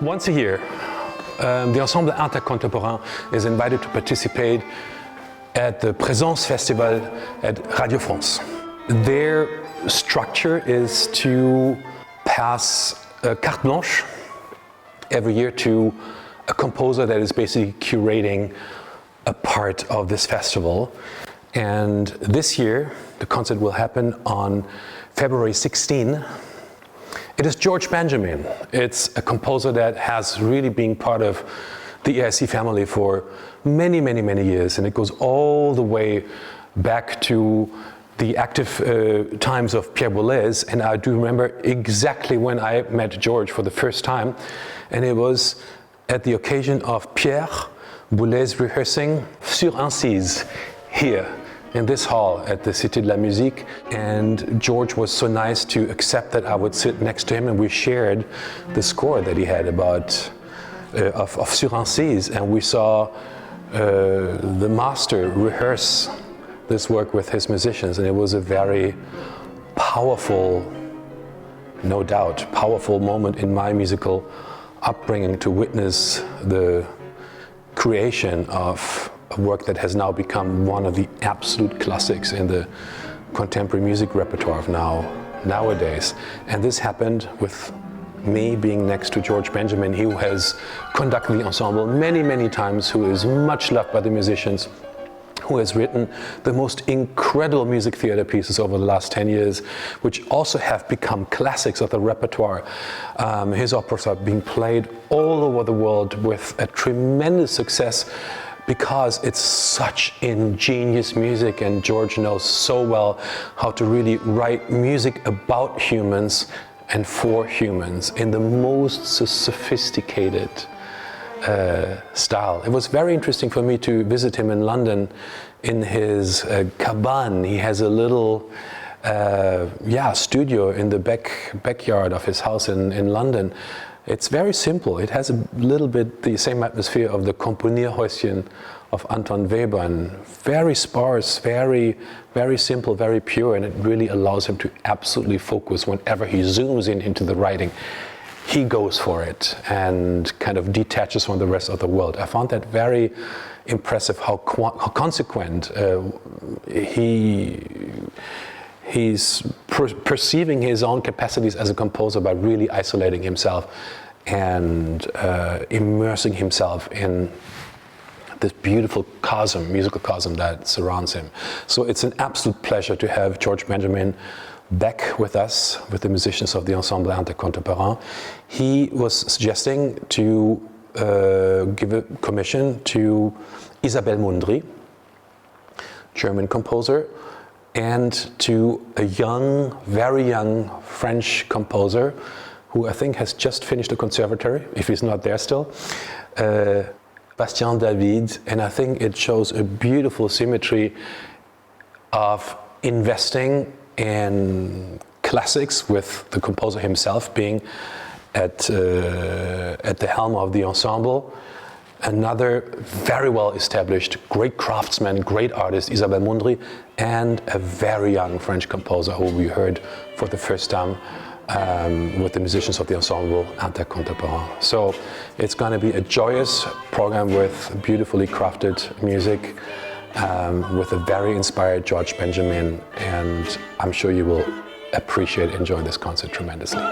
Once a year, the Ensemble Intercontemporain is invited to participate at the Présences Festival at Radio France. Their structure is to pass a carte blanche every year to a composer that is basically curating a part of this festival. And this year, the concert will happen on February 16. It is George Benjamin. It's a composer that has really been part of the EIC family for many, many, many years, and it goes all the way back to the active times of Pierre Boulez. And I do remember exactly when I met George for the first time, and it was at the occasion of Pierre Boulez rehearsing sur incise here in this hall at the Cité de la Musique, and George was so nice to accept that I would sit next to him, and we shared the score that he had about of Sur Incise, and we saw the master rehearse this work with his musicians, and it was a very powerful, no doubt, powerful moment in my musical upbringing to witness the creation of a work that has now become one of the absolute classics in the contemporary music repertoire of nowadays. And this happened with me being next to George Benjamin, who has conducted the ensemble many, many times, who is much loved by the musicians, who has written the most incredible music theater pieces over the last 10 years, which also have become classics of the repertoire. His operas are being played all over the world with a tremendous success, because it's such ingenious music, and George knows so well how to really write music about humans and for humans in the most sophisticated style. It was very interesting for me to visit him in London in his cabane. He has a little studio in the backyard of his house in London. It's very simple. It has a little bit the same atmosphere of the Komponierhäuschen of Anton Webern. Very sparse, very, very simple, very pure, and it really allows him to absolutely focus whenever he zooms into the writing. He goes for it and kind of detaches from the rest of the world. I found that very impressive, how consequent he's perceiving his own capacities as a composer by really isolating himself and immersing himself in this beautiful cosm, musical cosm that surrounds him. So it's an absolute pleasure to have George Benjamin back with us, with the musicians of the Ensemble Intercontemporain. He was suggesting to give a commission to Isabelle Mundry, German composer, and to a young, very young French composer who I think has just finished a conservatory, if he's not there still, Bastien David. And I think it shows a beautiful symmetry of investing in classics, with the composer himself being at the helm of the ensemble. Another very well established, great craftsman, great artist, Isabelle Mundry, and a very young French composer who we heard for the first time with the musicians of the Ensemble Intercontemporain. So it's going to be a joyous program with beautifully crafted music, with a very inspired George Benjamin, and I'm sure you will appreciate enjoying this concert tremendously.